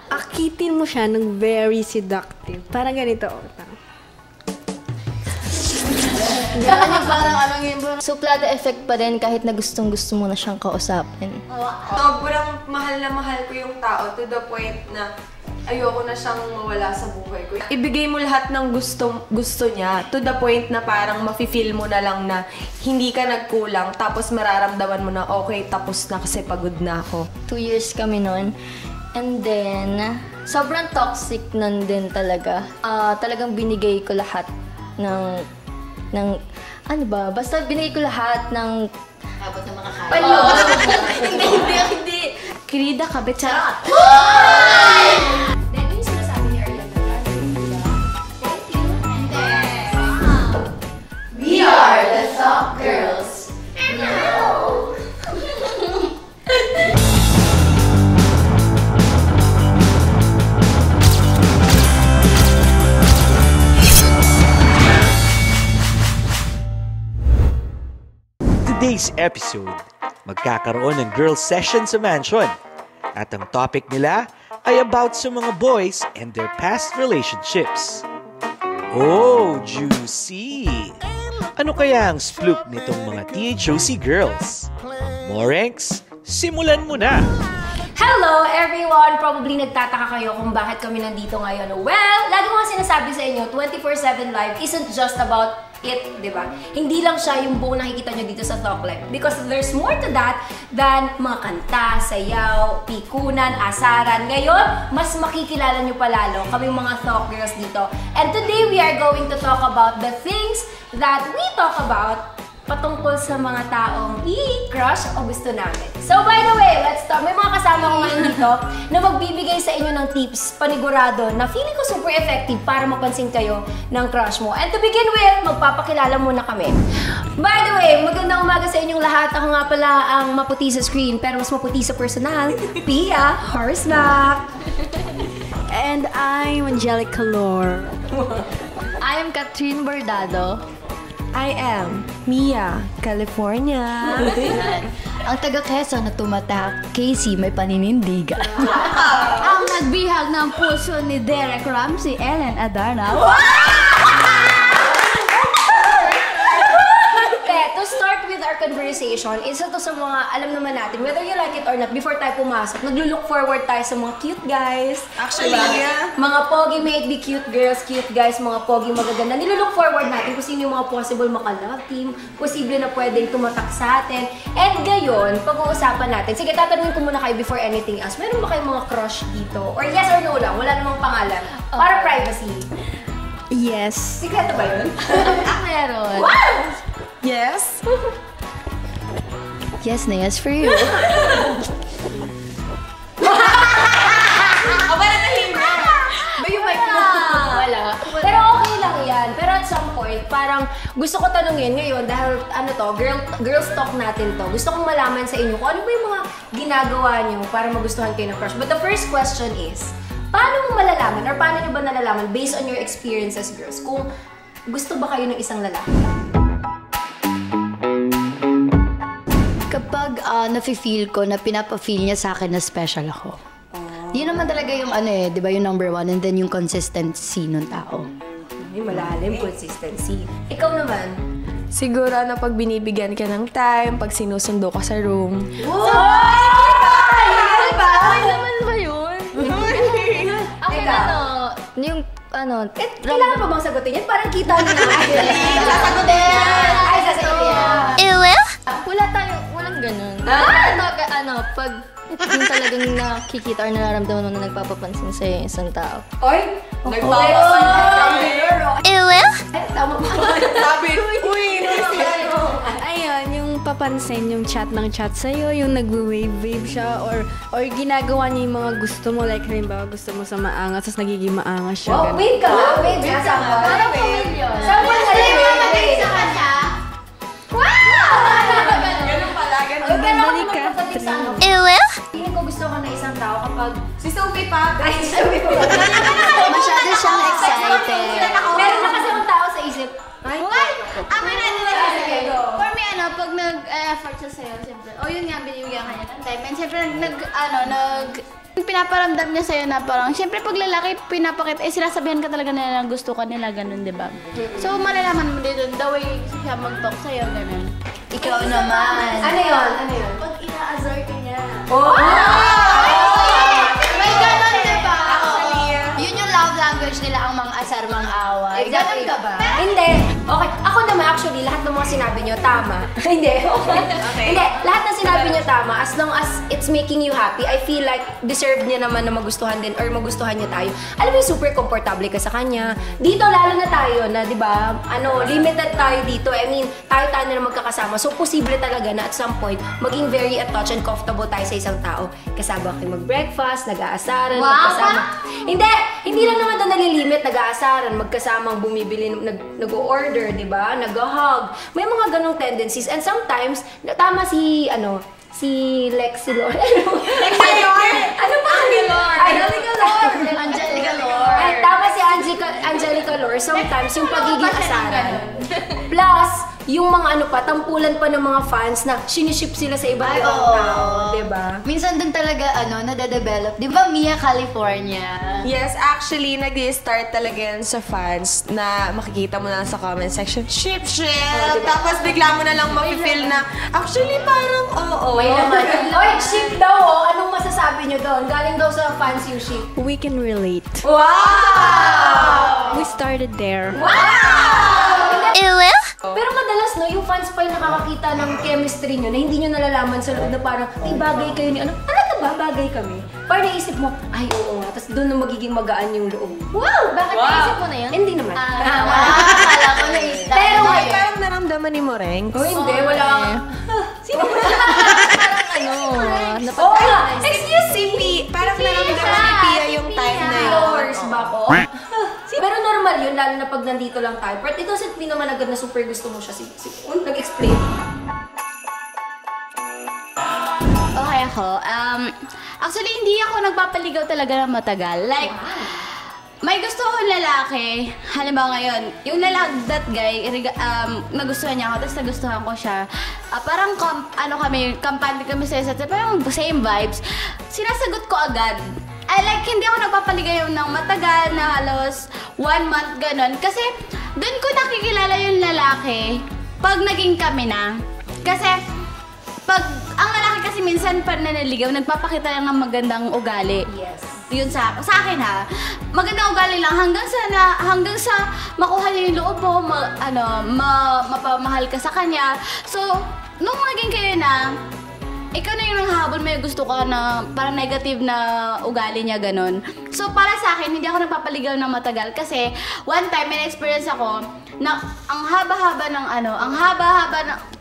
Akitin mo siya ng very seductive. Parang ganito. Suplada effect pa rin kahit na gustong-gusto mo na siyang kausapin. Sobrang mahal na mahal ko yung tao to the point na ayoko na siyang mawala sa buhay ko. Ibigay mo lahat ng gusto niya to the point na parang mafe-feel mo na lang na hindi ka nagkulang tapos mararamdaman mo na okay, tapos na kasi pagod na ako. 2 years kami nun. And then, sobrang toxic nun din talaga. Talagang binigay ko lahat ng ano ba? Basta binigay ko lahat ng Abot na makakaya. Hindi. Querida ka, betcha. Then, yung sinasabi ni Arlen na thank you. And then, we are the Soft Girls. Today's episode, magkakaroon ng girls session sa mansion. At ang topic nila ay about sa mga boys and their past relationships. Oh, juicy! Ano kaya ang sploop nitong mga THOC girls? Morenx, simulan mo na! Hello everyone! Probably nagtataka kayo kung bakit kami nandito ngayon. Well, lagi ko nga sinasabi sa inyo, 24/7 Live isn't just about it, di ba? Hindi lang siya yung buong nakikita nyo dito sa Talk Live. Because there's more to that than mga kanta, sayaw, pikunan, asaran. Ngayon, mas makikilala nyo palalo kaming mga Talk Girls dito. And today, we are going to talk about the things that we talk about patungkol sa mga taong i-crush o gusto namin. So, by the way, let's start. May mga kasama ko ngayon dito na magbibigay sa inyo ng tips, panigurado, na feeling ko super effective para mapansin kayo ng crush mo. And to begin with, magpapakilala muna kami. By the way, magandang umaga sa inyong lahat. Ako nga pala ang maputi sa screen, pero mas maputi sa personal. Pia Horseback. And I'm Angelica Lore. I am Catherine Bordado. I am Mia, California. Ang taga-Quezon na tumatak, Casey may paninindigan. Ang nagbihag ng puso ni Derek Ramsey, Ellen Adarna. To start with our conversation, isa to sa mga, alam naman natin, whether you like it or not, before tayo pumasok, naglo-look forward tayo sa mga cute guys. Actually, yeah. Mga pogi may it be cute girls, cute guys, mga pogi magaganda. Nilo-look forward natin kung sino yung mga possible maka-love team, posible na pwedeng tumatak sa atin. And ngayon, pag-uusapan natin, sige, tatanungin ko muna kayo before anything else, meron ba kayong mga crush dito? Or yes or no lang, wala namang pangalan. Para privacy. Yes. Sikreto ba yun? Meron. Wow! Yes? Yes na yes for you. Wala. Pero okay lang yan. Pero at some point, parang gusto ko tanungin ngayon dahil ano to, girls talk natin to. Gusto kong malaman sa inyo kung ano ba yung mga ginagawa nyo para magustuhan kayo ng crush. But the first question is, paano mo malalaman or paano nyo ba nalalaman based on your experiences, girls, kung gusto ba kayo ng isang lalaki? Kapag nafe-feel ko na pinapa-feel niya sa akin na special ako. Yun naman talaga yung ano di ba yung number one, and then yung consistency ng tao. Yung malalim, consistency. Ikaw naman? Siguro na pag binibigyan ka ng time, pag sinusundo ka sa room. Ay naman ba yun? Ako yung Kailangan pa bang sagutin yan? Parang kita nyo na. Sasagutin! Ay, sasagutin! walang ganun. Pag yung talagang nakikita or nararamdaman mo na nagpapapansin sa'yo yung isang tao. Oy! Nagpapapansin ka. Tama ba? Sabi, uy, Ayun, yung papansin, yung chat ng chat sa'yo, yung nag-wave-wave siya, or ginagawa niya yung mga gusto mo, like, halimbawa, gusto mo sa maangas, tapos nagiging maangas siya. Oh, wave ka nga. Wave ka. Parang pamilya. Saan mo na rin wave? Sa kanya. ganun pala, ganun. Pero ako Balik ka. magpapagdating sa ano. Hindi ko gusto ka na isang tao kapag... Si Sophie pa. Ay, sabi ko ba? Masyado siyang excited. Meron na kasi akong tao sa isip. Ay, Amin na nila sige, go. For me, pag nag-effort siya sa'yo, siyempre, yun nga, binibigyan ka niya ng time. And siyempre, pinaparamdam niya sa'yo na parang, syempre pag lalaki pinapakita, sinasabihan ka talaga nila na gusto ka nila, ganun, di ba? So, malalaman mo dito, the way siya mag-talk sa'yo, ganun. Ikaw naman. Ano yun? Ano yun? Pag ina-azar ka niya. May ganun, diba? Actually, yun yung love language nila, ang mga asar, mga away. Ganun ka ba? Hindi. Okay. Ako naman, actually, lahat ng mga sinabi nyo, tama. Hindi. Okay. Hindi. Lahat ng sinabi nyo, tama. As long as it's making you happy, I feel like deserve niya naman na magustuhan din or magustuhan niya tayo. Alam mo yung super komportable ka sa kanya. Dito, lalo na tayo na, di ba, limited tayo dito. I mean, tayo na magkakasama. So, posible talaga na at some point, maging very attached and comfortable tayo sa isang tao. Kasama kayo mag-breakfast, nag-aasaran, magkasama. Hindi lang naman doon nalilimit, nag-aasaran, magkasamang bumibili, nag-order, di ba? Nag-hug. May mga ganong tendencies. And sometimes, tama si Lexi Lord. Lexi Lord? Ano ba? Angelica Lord. Angelica Lord. Ay, tama si Angelica Lord. Sometimes, yung pagiging asaran. Plus, yung mga tampulan pa ng mga fans na siniship sila sa iba't ibang tao, diba? Minsan dun talaga, nade-develop. Di ba, Mia California? Yes, actually, nag-start talaga yan sa fans na makikita mo na lang sa comment section, ship! Tapos bigla mo na lang ma-feel na, actually, parang oo. May naman. Oy, ship daw, anong masasabi nyo doon? Galing daw sa fans yung ship. We can relate. Wow! We started there. Pero madalas, yung fans pa yung nakakakita ng chemistry nyo na hindi nyo nalalaman sa loob na parang, bagay kayo ni talaga ba? Bagay kami? Parang naisip mo, ay, oo nga. Tapos doon na magiging magaan yung loob. Wow! Bakit naisip mo na yun? Hindi naman. Akala ko naisip. Pero ngayon, Parang naramdaman ni Moreng. hindi, wala. Sino ba? Oo nga! Excuse me! Parang naramdaman ni Pia yung time na yun. Followers ba ko? Pero normal yun, lalo na pag nandito lang tayo. But it doesn't mean naman agad na super gusto mo siya. Nag-explain. Okay ako. Actually, hindi ako nagpapaligaw talaga ng matagal. Like, may gusto kong lalaki. Halimbawa ngayon, yung that guy, nagustuhan niya ako, tapos nagustuhan ko siya. Parang, kampante kami sa isa't isa, parang same vibes. Sinasagot ko agad. Hindi ako nagpapaligaw ng matagal na halos 1 month, ganon. Kasi, doon ko nakikilala yung lalaki pag naging kami na. Kasi, ang lalaki kasi minsan pag nanaligaw, nagpapakita lang ng magandang ugali. Yes. Yun sa akin ha. Magandang ugali lang hanggang sa makuha niya yung loob mo, mapamahal ka sa kanya. So, nung naging kayo na, ikaw na yung nanghabol, may gusto ka na parang negative na ugali niya, ganun. So, para sa akin, hindi ako nagpapaligaw ng matagal kasi one time, may experience ako na ang haba-haba ng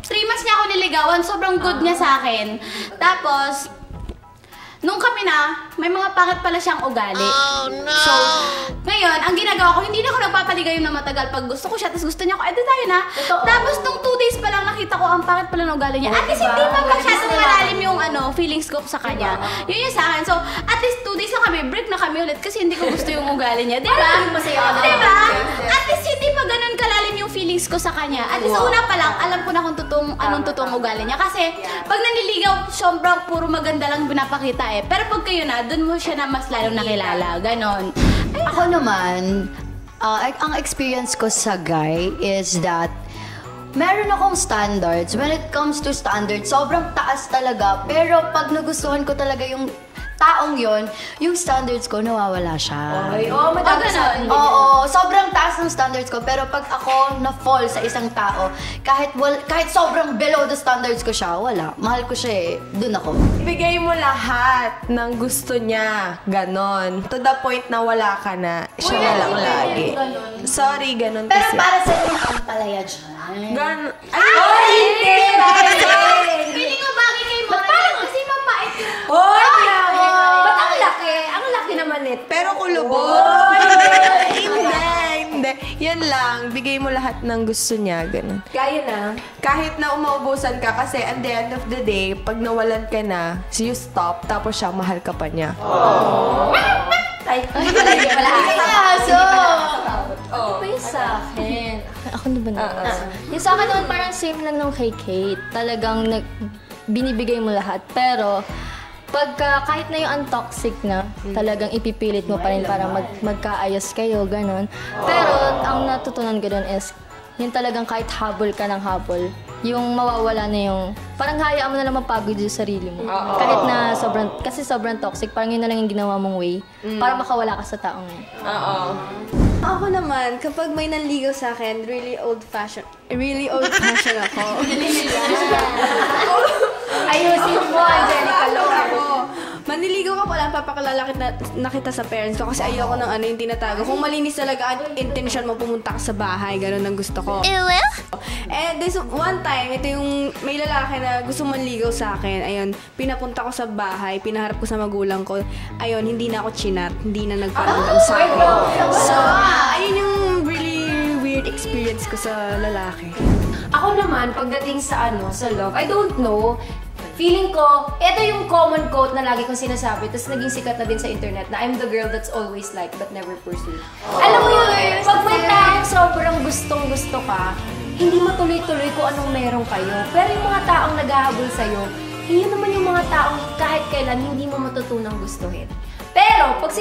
3 months niya ako niligawan, sobrang good niya sa akin. Tapos, nung kami na, may mga pangit pala siyang ugali. Oh, no! So, ngayon, ang ginagawa ko, hindi na ako nagpapaligayon na matagal. Pag gusto ko siya, tapos gusto niya ako, tayo na. Tapos, nung 2 days pa lang nakita ko, ang pangit pala ng ugali niya. At least, hindi pa masyadong malalim yung feelings ko sa kanya. Yun yung sa akin. So, at least 2 days na kami, break na kami ulit kasi hindi ko gusto yung ugali niya. Diba? Diba? At least, hindi pa ganun kalalim yung feelings ko sa kanya. At least, una pa lang, alam ko na kung anong totoong ugali niya. Kasi, pag naniligaw, sobrang puro maganda lang pinapakita eh. Pero pag kayo na, dun mo siya na mas lalong nakilala. Ganon. Ako naman, ang experience ko sa guy is that meron akong standards. When it comes to standards, sobrang taas talaga. Pero pag nagustuhan ko talaga yung taong yon, yung standards ko, nawawala siya. Oo, sobrang taas ng standards ko. Pero pag ako na-fall sa isang tao, kahit sobrang below the standards ko siya, wala. Mahal ko siya eh. Doon ako. Ibigay mo lahat ng gusto niya. Ganon. To the point na wala ka na. Siya na lang lagi. Sorry, ganon Pero kasi. para sa inyo, ang palaya dyan. Ganon. Hindi! Feeling ko bagay kay Mora. Parang kasi mapait yun. Ba't ang laki? Ang laki naman eh. Pero kulubot. Hindi. Yan lang. Bigay mo lahat ng gusto niya. Ganon. Gaya na. Kahit na umaubusan ka kasi at the end of the day, pag nawalan ka na, so you stop, tapos siya, mahal ka pa niya. Ay, hindi pala. Ano yung sa akin? Ako na ba na? Yung sa akin naman parang same lang nung kay Kate. Talagang binibigay mo lahat. Pero, Pagka kahit na yung untoxic na, talagang ipipilit mo pa rin para magkaayos kayo, ganun. Pero ang natutunan ko dun is, yung talagang kahit habol ka ng habol, yung mawawala na yung, parang hayaan mo na lang mapagod yung sarili mo. Kahit na sobrang toxic, parang yun na lang yung ginawa mong way para makawala ka sa taong yun. Ako naman, kapag may nanligaw sa akin, really old-fashioned ako. Ayusin mo, Angelica Lo. Maniligaw ka pala, papakilala na kita sa parents ko kasi ayoko ng yung tinatago. Kung malinis talaga ang intention mo, pumunta ka sa bahay, gano'n ang gusto ko. And this one time, ito yung may lalaki na gusto manligaw sa akin. Ayun, pinapunta ko sa bahay, pinaharap ko sa magulang ko. Ayun, hindi na ako chinat, hindi na nagparamdam sa akin. So, ayun yung really weird experience ko sa lalaki. Ako naman, pagdating sa love, I don't know. Feeling ko, ito yung common quote na lagi kong sinasabi, tapos naging sikat na din sa internet, na I'm the girl that's always liked but never pursued. Alam mo yun, pag may taong sobrang gustong-gusto ka, hindi matuloy-tuloy kung anong meron kayo. Pero yung mga taong naghahabol sa'yo, yun naman yung mga taong kahit kailan hindi mo matutunang gustuhin. Pero, pag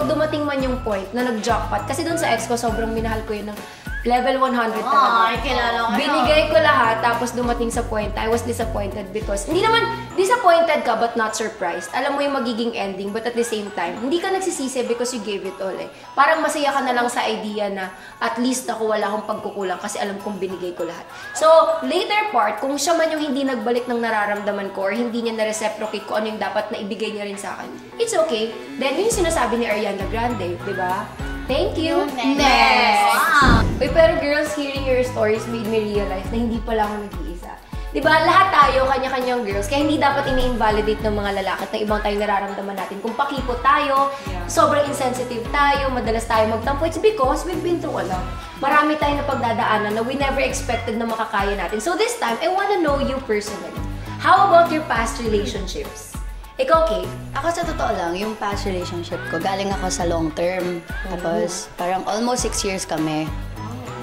dumating man yung point na nag-jackpot, kasi doon sa ex ko, sobrang minahal ko yun ng level 100 talaga. Ay, kilala ko. Binigay ko lahat, tapos dumating sa point, I was disappointed because, hindi naman, disappointed ka but not surprised. Alam mo yung magiging ending, but at the same time, hindi ka nagsisisi because you gave it all eh. Parang masaya ka na lang sa idea na at least ako wala akong pagkukulang kasi alam kong binigay ko lahat. So, later part, kung siya man yung hindi nagbalik ng nararamdaman ko or hindi niya na-reciprocate ko ano yung dapat na ibigay niya rin sa akin, it's okay. Then, yun yung sinasabi ni Ariana Grande, di ba? Thank you. Next! Wow! Uy, pero girls, hearing your stories made me realize na hindi pala ako nag-iisa. Diba, lahat tayo, kanya-kanyang girls, kaya hindi dapat ini-invalidate ng mga lalaki at ng ibang tayo nararamdaman natin. Kung pakipot tayo, sobrang insensitive tayo, madalas tayo magtampo, it's because we've been through a lot. Marami tayong napagdadaanan na we never expected na makakaya natin. So this time, I wanna know you personally. How about your past relationships? Ikaw, Kate? Ako sa totoo lang, yung past relationship ko, galing ako sa long term. Tapos, parang almost 6 years kami.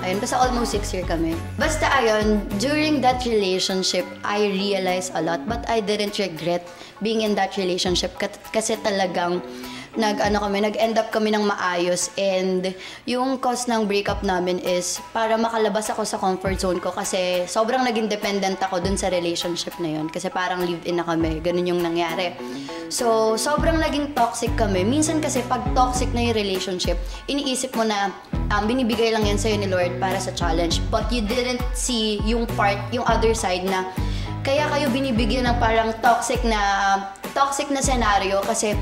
Ayun, basta almost 6 years kami. Basta ayun, during that relationship, I realized a lot, but I didn't regret being in that relationship kasi talagang nag-end up kami ng maayos, and yung cause ng breakup namin is para makalabas ako sa comfort zone ko kasi sobrang naging dependent ako dun sa relationship na yun kasi parang live-in na kami, ganun yung nangyari. So, sobrang naging toxic kami. Minsan kasi pag toxic na yung relationship, iniisip mo na binibigay lang yan sa'yo ni Lord para sa challenge, but you didn't see yung other side na kaya kayo binibigyan ng parang toxic na scenario kasi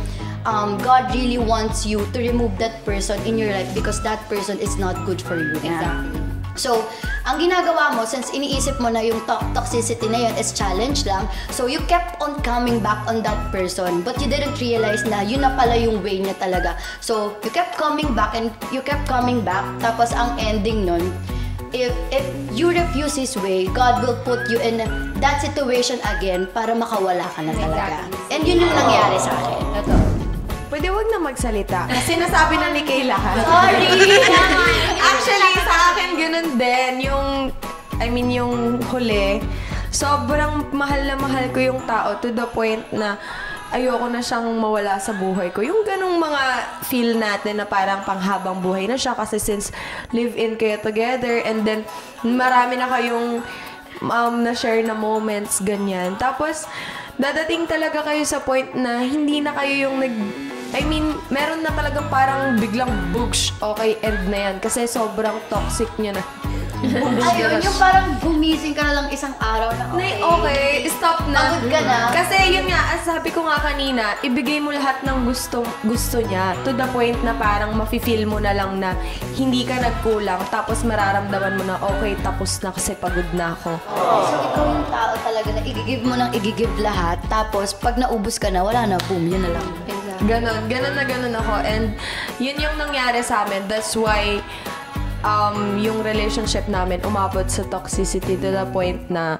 God really wants you to remove that person in your life because that person is not good for you. Exactly. So, ang ginagawa mo, since iniisip mo na yung toxicity na yun is challenge lang, so you kept on coming back on that person, but you didn't realize na yun na pala yung way niya talaga. So, you kept coming back and you kept coming back, tapos ang ending nun, if you refuse His way, God will put you in that situation again para makawala ka na talaga. Exactly. And yun yung nangyari sa akin. Totoo. Pwede wag na magsalita. Kasi nasabi na ni Kay lahat. Sorry! Actually, sa akin ganun din. Yung huli, sobrang mahal na mahal ko yung tao to the point na ayoko na siyang mawala sa buhay ko. Yung ganung mga feel natin na parang panghabang buhay na siya kasi since live-in kayo together and then marami na kayong na-share na moments, ganyan. Tapos, dadating talaga kayo sa point na hindi na kayo yung meron na talagang parang biglang books, okay, end na yan. Kasi sobrang toxic niya na. Ayun, yung parang gumising ka na lang isang araw na Okay, stop na. Pagod ka na. Kasi yun nga, sabi ko nga kanina, ibigay mo lahat ng gusto niya to the point na parang mafe-feel mo na lang na hindi ka nagkulang tapos mararamdaman mo na okay, tapos na kasi pagod na ako. So, ikaw yung tao talaga na igigib lahat, tapos pag naubos ka na, wala na, boom, yun na lang. Ganon ako. And yun yung nangyari sa amin. That's why yung relationship namin umabot sa toxicity to the point na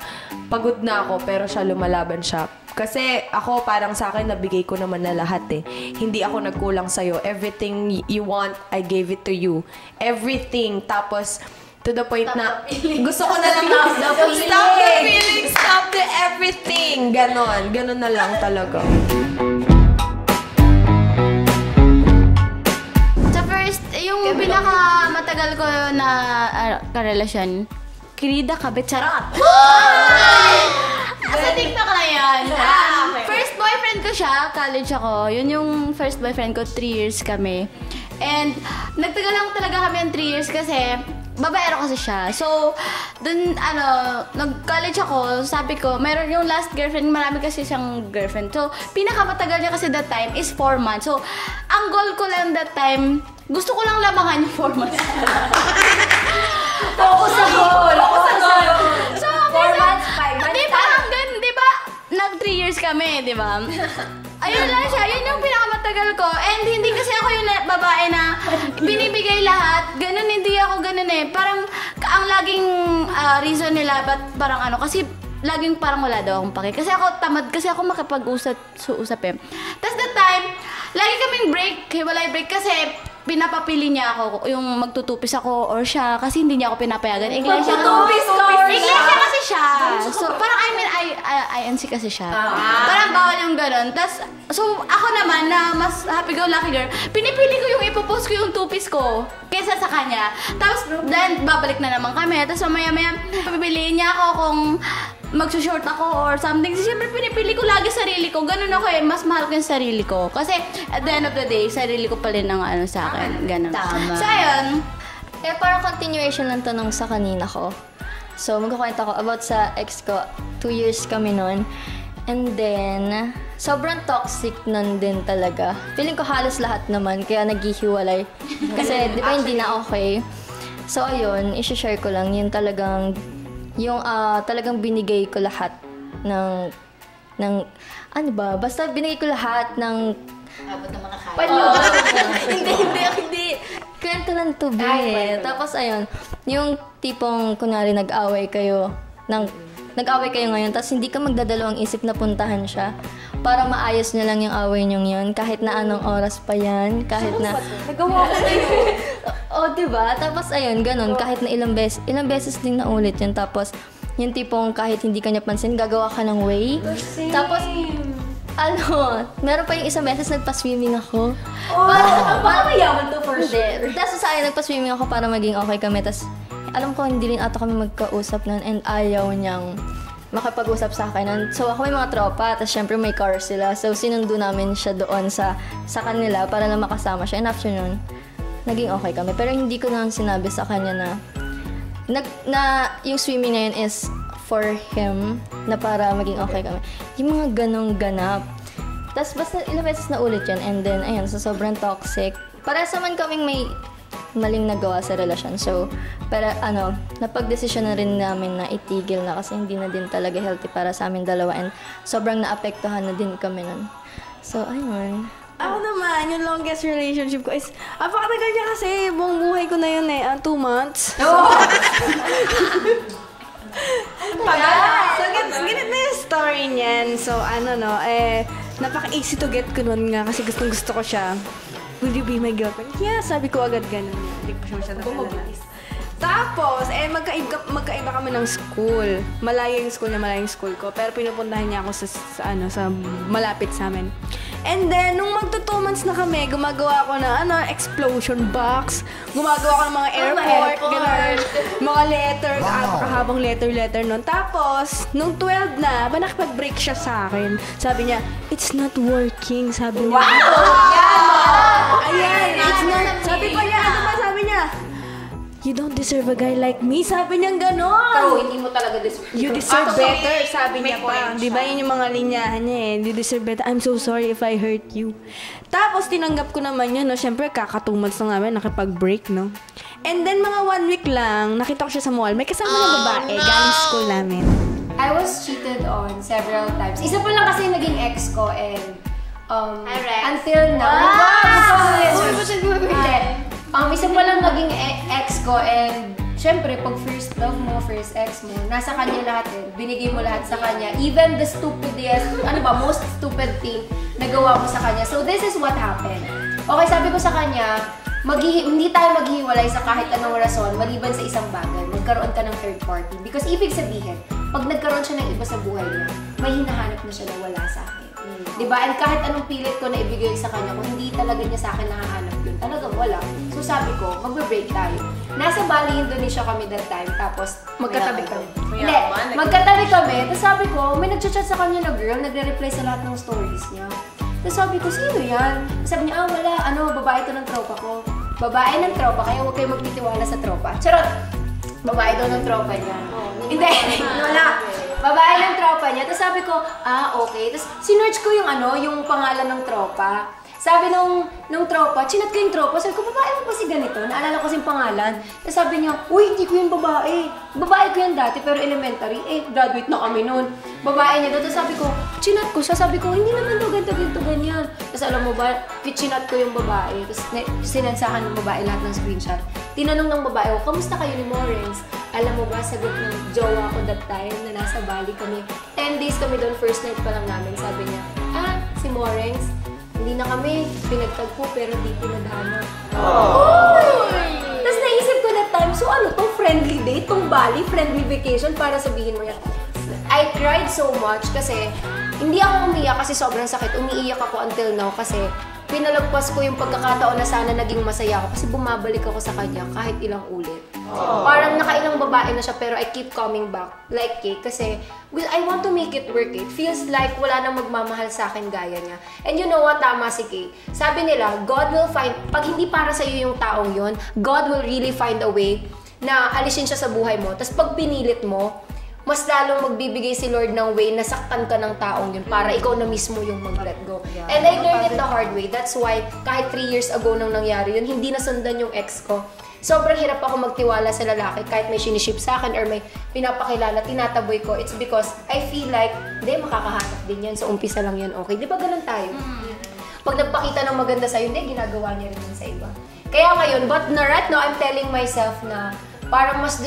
pagod na ako pero siya lumalaban siya. Kasi ako parang sa akin nabigay ko naman na lahat eh. Hindi ako nagkulang sa'yo. Everything you want, I gave it to you. Everything. Tapos to the point na gusto ko na lang stop the feeling, stop the everything. Ganon na lang talaga. Pinakamatagal ko na karelasyon, Kirida Kabit, charot! Sa TikTok na yan. First boyfriend ko siya, college ako. Yun yung first boyfriend ko, 3 years kami. And nagtagal lang talaga kami ng 3 years kasi babaero kasi siya. So, dun, nag-college ako, sabi ko, meron yung last girlfriend, marami kasi siyang girlfriend. So, pinakamatagal niya kasi that time is 4 months. So, ang goal ko lang that time, gusto ko lang lamangan yung 4 months. Focus sa goal! So, 4 months, 5 months. Di ba, di ba, nag 3 years kami, di ba? Ayun lang siya, yun yung pinakamatagal ko. And hindi kasi ako yung babae na binibigay lahat. Ganun, hindi ako ganun eh. Parang, ang laging reason nila, ba't parang kasi laging parang wala daw akong pake. Kasi ako tamad, kasi ako makipag-usap eh. Tapos that time, lagi kaming break, hiwalay break kasi pinapapili niya ako, yung magtutupis ako or siya, kasi hindi niya ako pinapayagan. Iglesia kasi siya. So, parang INC kasi siya. Parang bawal yung gano'n. Tapos, so, ako naman na mas happy-go-lucky girl, pinipili ko yung ipopost ko yung tupis ko kaysa sa kanya. Tapos, then, babalik na naman kami. Tapos, maya-maya, pipiliin niya ako kung magsushort ako or something. Siyempre, pinipili ko lagi sarili ko. Ganun ako eh. Mas mahal ko yung sarili ko. Kasi, at the end of the day, sarili ko pa rin ang sa akin. Ganun. Tama. So, ayun. Parang continuation lang to nung sa kanina ko. So, magkukwento ko about sa ex ko. 2 years kami nun. And then, sobrang toxic nun din talaga. Feeling ko halos lahat naman, kaya naghihiwalay. Kasi, di ba, hindi na okay. So, ayun, isi-share ko lang yung talagang binigay ko lahat ng ano ba? Basta binigay ko lahat ng Abot ng mga kaya. hindi. Kwento lang to, be. Tapos, ayun, yung tipong, kunwari, nag-away kayo ngayon, tapos hindi ka magdadalawang isip na puntahan siya para maayos niya lang yung away niyong yun, kahit na anong oras pa yan, kahit na... Nagawa ko na yun. Diba? Tapos, ayun, ganun, kahit na ilang beses din naulit yun, tapos, yung tipong kahit hindi ka niya pansin, gagawa ka ng way. Tapos, meron pa yung isang beses nagpa-swimming ako. Parang mayaman to for sure. Tapos sa akin, nagpa-swimming ako para maging okay kami. Tapos alam ko hindi rin ata kami magkausap nun and ayaw niyang makipag-usap sa akin. So ako may mga tropa, tapos syempre may car sila. So sinundo namin siya doon sa kanila para lang makasama siya. And after nun, naging okay kami. Pero hindi ko na sinabi sa kanya na yung swimming na yun is for him, na para maging okay kami. Yung mga ganong ganap. Tapos basta ilang beses na ulit yun. And then, ayun, so sobrang toxic. Para sa man kaming may maling nagawa sa relasyon. So, napag-desisyon na rin namin na itigil na kasi hindi na din talaga healthy para sa amin dalawa. And sobrang naapektuhan na din kami nun. So, ayun. Ako naman, yung longest relationship ko is, apakatagal niya kasi, buong buhay ko na yun 2 months. So, ganit na yung story niyan. So, napaka-easy to get ko nun nga kasi gustong-gusto ko siya. Will you be my girlfriend? Yeah, sabi ko agad ganun. Hindi ko siya masyadong kalala. Tapos, magkaiba kami ng school. Malayo yung school ko. Pero pinupuntahan niya ako sa malapit sa amin. And then, nung magto 2 months na kami, gumagawa ako ng explosion box. Gumagawa ako ng mga airport. Ganun. Mga letter. Napakahabang letter nun. Tapos, nung 12 na, nakipag-break siya sa akin. Sabi niya, it's not working. Sabi niya. Wow! Ayan, it's not. Sabi ko niya, sabi niya? You don't deserve a guy like me. Sabi niya gano'n. Pero hindi mo talaga deserve. You deserve better, sabi niya pa. Di ba yun yung mga linyahan niya eh. You deserve better. I'm so sorry if I hurt you. Tapos tinanggap ko naman yun, no? Siyempre, kaka 2 months na namin, nakipag-break, no? And then, mga 1 week lang, nakita ko siya sa mall. May kasama na babae, galing school namin. I was cheated on several times. Isa pa lang kasi naging ex ko and until now. Isa pa lang naging ex ko and syempre, pag first love mo, first ex mo, nasa kanya lahat eh. Binigay mo lahat sa kanya. Even the stupidest, most stupid thing nagawa mo sa kanya. So this is what happened. Okay, sabi ko sa kanya, hindi tayo maghihiwalay sa kahit anong rason maliban sa isang bagay. Magkaroon ka ng third party. Because ibig sabihin, pag nagkaroon siya ng iba sa buhay niya, may hinahanap na siya na wala sa akin. Diba? And kahit anong pilit ko na ibigay sa kanya, kung hindi talaga niya sa akin nahahanap yun, talagang wala. So sabi ko, magbe-break tayo. Nasa Bali, Indonesia kami that time, tapos magkatabi kami. Hindi, magkatabi kami, tapos sabi ko, may nag-chat sa kanya na girl, nagre-reply sa lahat ng stories niya. Tapos sabi ko, sino yan? Sabi niya, wala, babae ito ng tropa ko. Babae ng tropa, kaya huwag kayo magtitiwala sa tropa. Charot! Babae daw ng tropa niya. Hindi, wala. Babae ng tropa niya. Tapos sabi ko, okay. Tapos sinearch ko yung pangalan ng tropa. Sabi nung tropa, chinat ko yung tropa. Sabi ko, babae mo ba si ganito? Naalala ko kasing pangalan. Tapos sabi niya, uy, hindi ko yung babae. Babae ko yan dati, pero elementary. Graduate na kami noon. Babae niya doon. Tapos sabi ko, chinat ko siya. Sabi ko, hindi naman daw ganito, ganyan. Tapos alam mo ba, chinat ko yung babae. Tapos sinansahan ng babae lahat ng screenshot. Tinanong ng babae ko, kamusta kayo ni Morens? Alam mo ba, sagot ng jowa ko that time na nasa Bali kami. 10 days kami doon, first night pa lang namin. Sabi niya, si Morens, hindi na kami pinagtagpo pero di pinadhana. Tapos naisip ko that time, so friendly date, tong Bali, friendly vacation para sabihin mo yan. I cried so much kasi hindi ako umiyak kasi sobrang sakit. Umiiyak ako until now kasi pinalagpas ko yung pagkakataon na sana naging masaya ako kasi bumabalik ako sa kanya kahit ilang ulit. Parang nakailang babae na siya pero I keep coming back like Kay kasi I want to make it work. It feels like wala nang magmamahal sa akin gaya niya. And you know what? Tama si Kay. Sabi nila, God will find, pag hindi para sa'yo yung taong yon, God will really find a way na alisin siya sa buhay mo. Tapos pag pinilit mo, mas lalong magbibigay si Lord ng way na saktan ka ng taong yun para ikaw na mismo yung mag-let go. And I learned it the hard way. That's why kahit 3 years ago nang nangyari yun, hindi nasundan yung ex ko. Sobrang hirap ako magtiwala sa lalaki kahit may siniship sa akin or may pinapakilala, tinataboy ko. It's because I feel like, hindi, makakahanap din yan. So umpisa lang yan, okay. Di ba ganun tayo? Pag nagpakita ng maganda sa'yo, hindi, ginagawa niya rin yun sa iba. Kaya ngayon, but right now, I'm telling myself na parang mas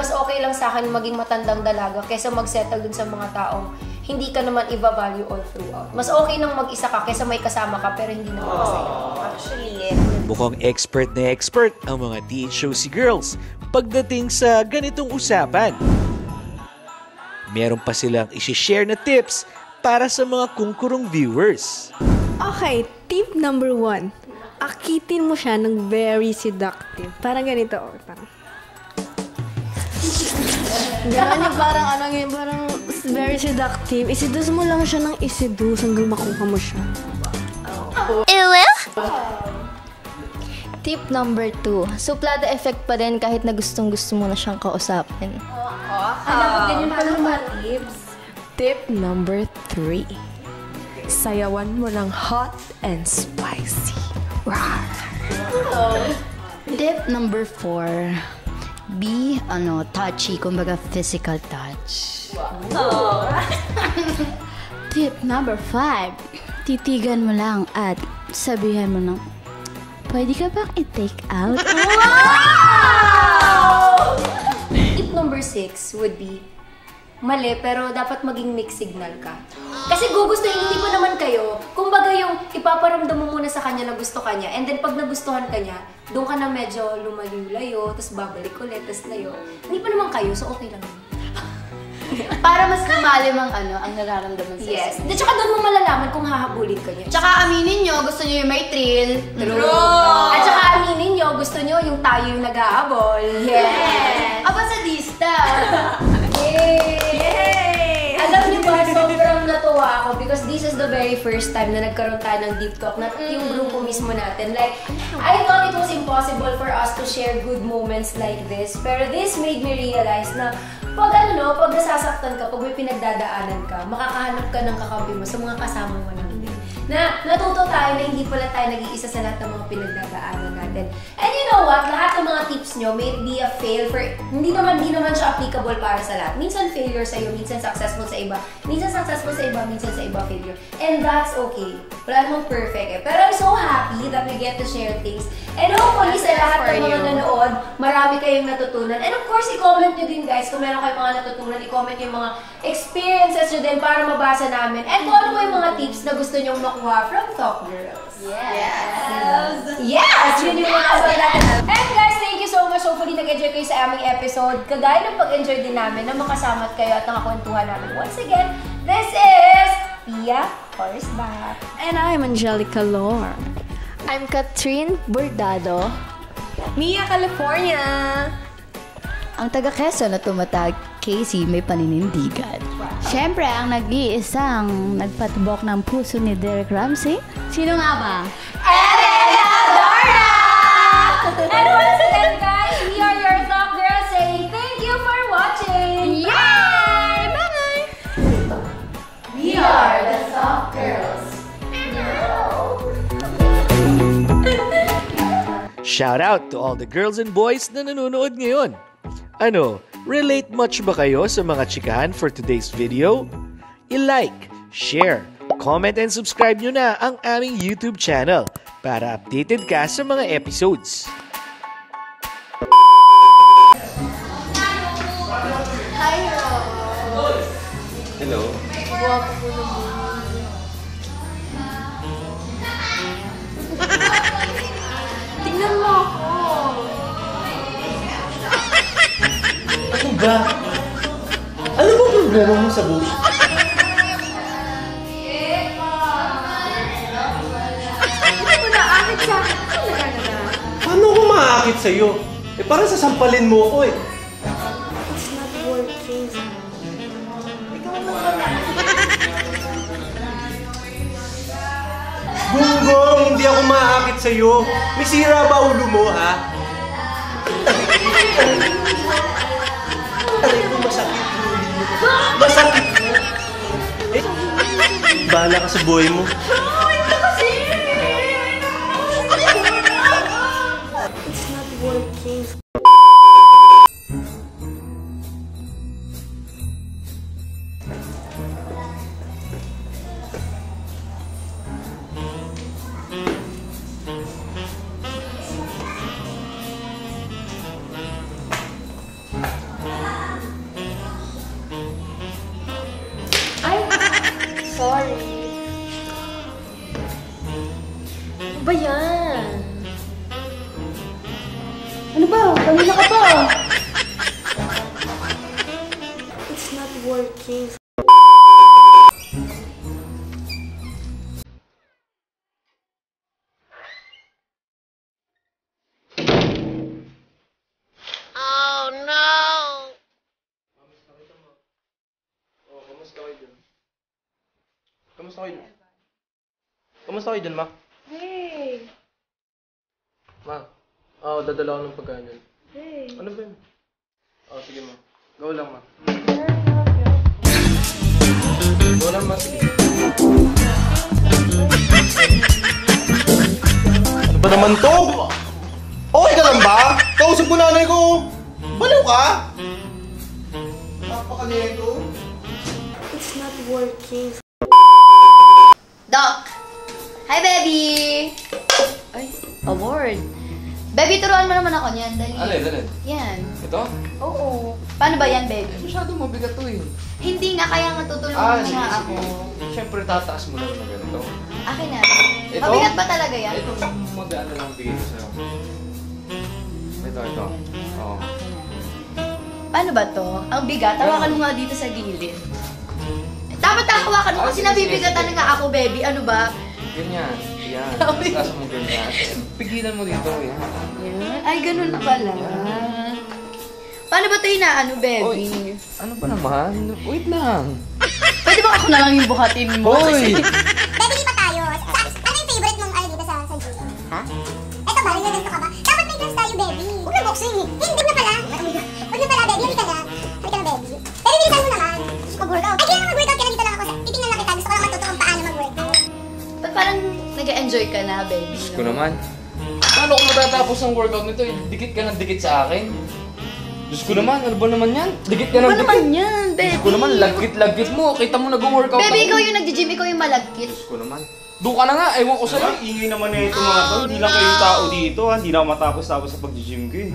okay lang sa akin maging matandang dalaga kaysa mag-settle dun sa mga taong hindi ka naman i-value all throughout. Mas okay nang mag-isa ka kaysa may kasama ka pero hindi naman masaya. Actually, Mukhang expert na expert ang mga teen show si girls pagdating sa ganitong usapan. Meron pa silang isi-share na tips para sa mga kungkurong viewers. Okay, tip number 1. Akitin mo siya ng very seductive. Parang ganito, parang gano'n yung parang very seductive. Isidus mo lang siya ng isidus hanggang makuha mo siya. Tip number 2. Suplada effect pa rin kahit na gustong-gusto mo na siyang kausapin. Ganyan pa lang mga tips. tip number 3. Sayawan mo ng hot and spicy. Tip number 4. Be, touchy, kumbaga physical touch. Tip number 5. Titigan mo lang at sabihan mo ng, pwede ka bang i-take out? Tip number 6 would be, mali, pero dapat maging mixed signal ka. Kasi gugustuhin, hindi mo naman kayo. Kumbaga yung ipaparamdam mo muna sa kanya na gusto ka niya. And then pag nagustuhan ka niya, doon ka na medyo lumalayo, tapos babalik ulit, tapos layo. Hindi pa naman kayo, so okay lang. Para mas lumalim ang nararamdaman sa Yes. At saka doon mo malalaman kung hahabulin ka niya. Tsaka aminin nyo, gusto nyo yung may thrill. True! At saka aminin nyo, gusto nyo yung tayo yung nag-aabol. Yes! Abasadista! Yay! Alam niyo ba, sobrang natuwa ako because this is the very first time na nagkaroon tayo ng deep talk na yung grupo mismo natin. Like, I thought it was impossible for us to share good moments like this. Pero this made me realize na pag pag nasasaktan ka, pag may pinagdadaanan ka, makakahanap ka ng kakampi mo sa mga kasama mo lang din. Na natuto tayo na hindi pala tayo nag-iisa sa lahat ng mga pinagdadaanan natin. And you know what? Lahat ng mga tips nyo may it be a fail for, hindi naman siya applicable para sa lahat. Minsan failure sa iyo, minsan successful sa iba. Minsan successful sa iba, minsan sa iba failure. And that's okay. Wala namang perfect eh. Pero I'm so happy that we get to share things. And hopefully sa lahat ng mga nanood, marami kayong natutunan. And of course, i-comment nyo din guys kung meron kayong mga natutunan. I-comment nyo yung mga experiences nyo din para mabasa namin. And kung ano mo yung mga tips na gusto nyong makuha from Talk Girls. Yes! Yun yung mga kasal natin. And guys, thank you so much. Hopefully nag-enjoy kayo sa aming episode. Kagaya ng pag-enjoy din namin na makasama't kayo at nakakwentuhan namin. Once again, this is Pia Horsback. And I'm Angelica Lore. I'm Catherine Bordado. Mia, California. Ang taga Quezon na tumatag, Casey may paninindigan. Siyempre, ang nag-iisang nagpatubok ng puso ni Derek Ramsey. Sino nga ba? And once again, guys, we are your top girls saying thank you for watching. Yay! Bye! We are the top girls. Shout out to all the girls and boys na nanonood ngayon. Ano, relate much ba kayo sa mga chikahan for today's video? I-like, share, comment and subscribe nyo na ang aming YouTube channel para updated ka sa mga episodes. Hello. Tingnan mo ako. Ano ba? Ano ba problema mo sa buhok? Hindi mo naakit sa akin. Talaga na. Paano ako maaakit sa'yo? Eh parang sasampalin mo ako eh. It's not working. Ikaw lang pala. Gunggong, hindi ako maaakit sa'yo. May sira ba ulo mo, ha? Aray ko, masakit yung ulo mo. Masakit mo. Eh, bahala ka sa buhay mo. It's not working. Sorry. Ano ba yan? Ano ba? Kanina ka pa. It's not working. Kamusta kayo dun? Kamusta kayo dun, Ma? Hey! Ma, dadala ko ng pagkain dun. Hey! Ano ba yun? Sige, Ma. Go lang, Ma. Go lang, Ma. Sige. Ano ba naman to? Okay ka lang ba? Kausap mo nanay ko. Baliw ka? Napakalito. It's not working. Doc! Hi, baby! Ay, award. Baby, turuan mo naman ako niyan. Dali. Alin? Yan. Ito? Oo. Paano ba yan, baby? Masyado mabigat to eh. Hindi nga, kaya nga tutulungan mo nga ako. Siyempre, tataas mo lang na ganito. Akin na. Ito? Mabigat ba talaga yan? Ito, mag-ano lang bigay ko sa'yo. Ito. Oo. Paano ba to? Ang bigat. Tawakan mo nga dito sa gilid. Dapat hawakan mo kasi nabibigatan nga ako, baby. Ano ba? Ganyan. Yan. Taas mo ganyan. Pigilan mo dito. Yan. Yan. Ay, ganun pala. Paano ba ito inaano, baby? Oy, ano ba naman? Wait lang. Pwede ba ako na lang yung buhatin mo? Hoy! Baby, lipat tayo. Ano yung favorite mong ano dito sa gym? Ha? Eto ba? Ganito ka ba? Dapat may class tayo, baby. Huwag na boxing. Hindi na pala. Huwag na pala, baby. Halika na. Halika na, baby. Baby, bilisan mo naman. Mag-workout. Ay, kaya nga mag-workout ka na dito lang ako. Titingnan lang kita. Gusto ko lang matuto kung paano mag-workout. Ba't parang nag-enjoy ka na, baby? Diyos ko naman. Paano kung matatapos ang workout nito? Dikit ka ng dikit sa akin. Diyos ko naman, ano ba naman yan? Dikit ka ng Ano dikit. naman yan, baby? Diyos ko naman, lagkit-lagkit mo. Kita mo nag-workout Baby, ako. ikaw yung nag-gym, ikaw yung malagkit. Diyos ko naman. Doon ka na nga, ewan ko sa'yo. Ay, ingay naman na ito mga to. Hindi lang kayong tao dito ha. Hindi na ako matapos-tapos sa pag-gym ko eh.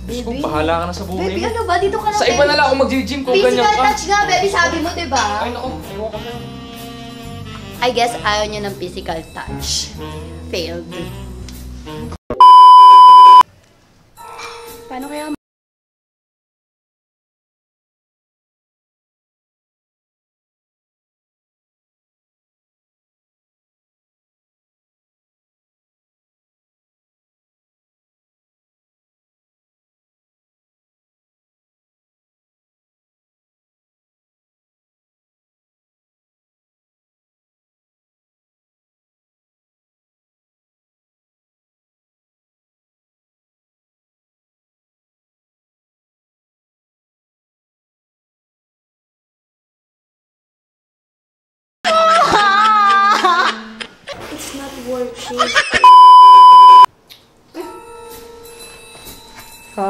Diyos ko, bahala ka na sa buhay Baby, mo. ano ba? Dito ka na, Sa iba na lang ako mag-gym kung ganyan Physical ka. touch nga, baby. Sabi mo, diba? Ay, naku, ewan ko sa'yo. I guess ayaw niya ng physical touch. Failed. Paano kaya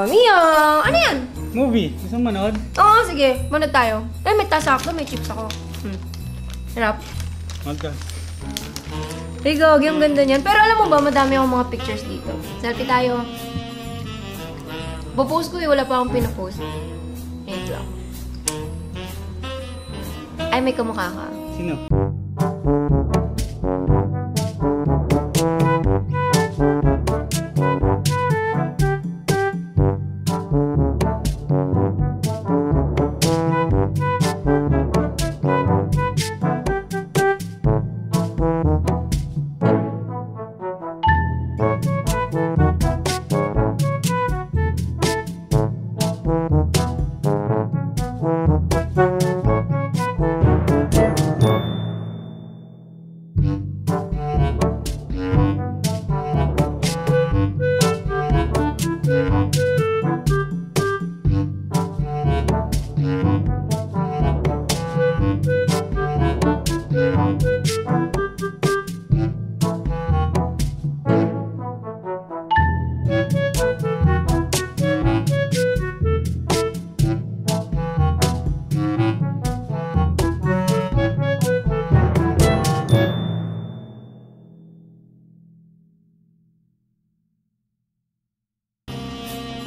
Mia! Ano yan? Movie. Gusto mo manood? Oo, sige. Manood tayo. May tasa ako. May chips ako. Harap. Magka. Hey, Gog, yung ganda niyan. Pero alam mo ba, madami akong mga pictures dito. Selfie tayo. Popost ko wala pa akong pinapost. Wait lang. Ay, may kamukha ka. Sino?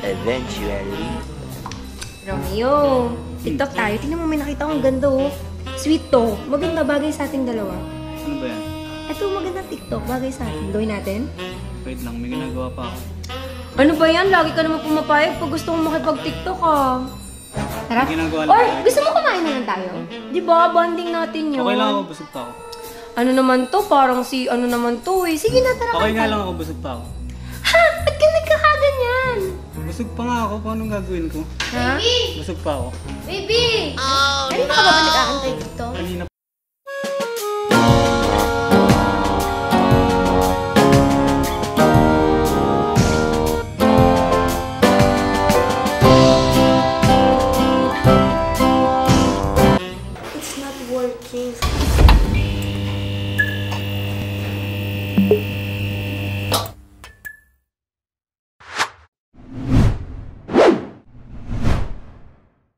Eventually. Romeo, TikTok tayo. Tingnan mo, may nakita akong ganda oh. Sweet to. Maganda, bagay sa ating dalawa. Ano ba yan? Ito, maganda TikTok. Bagay sa atin. Gawin natin. Wait lang, may ginagawa pa ako. Ano ba yan? Lagi ka naman pumapayag pag gusto mong makipag-TikTok ah. Tara. May ginagawa lang Or, tayo. gusto mo kumain na lang tayo? Di ba? Bonding natin yun. Okay lang ako, busog pa ako. Ano naman to? Parang si ano naman to eh. Sige na, tara. Okay kain nga tayo. lang ako, busog pa ako. Ha? Ba't ka nagkakaganyan? Busog pa nga ako, kung anong gagawin ko? Ha? Busog pa ako. Baby! Kanina ka ba nag-aantay dito? Kanina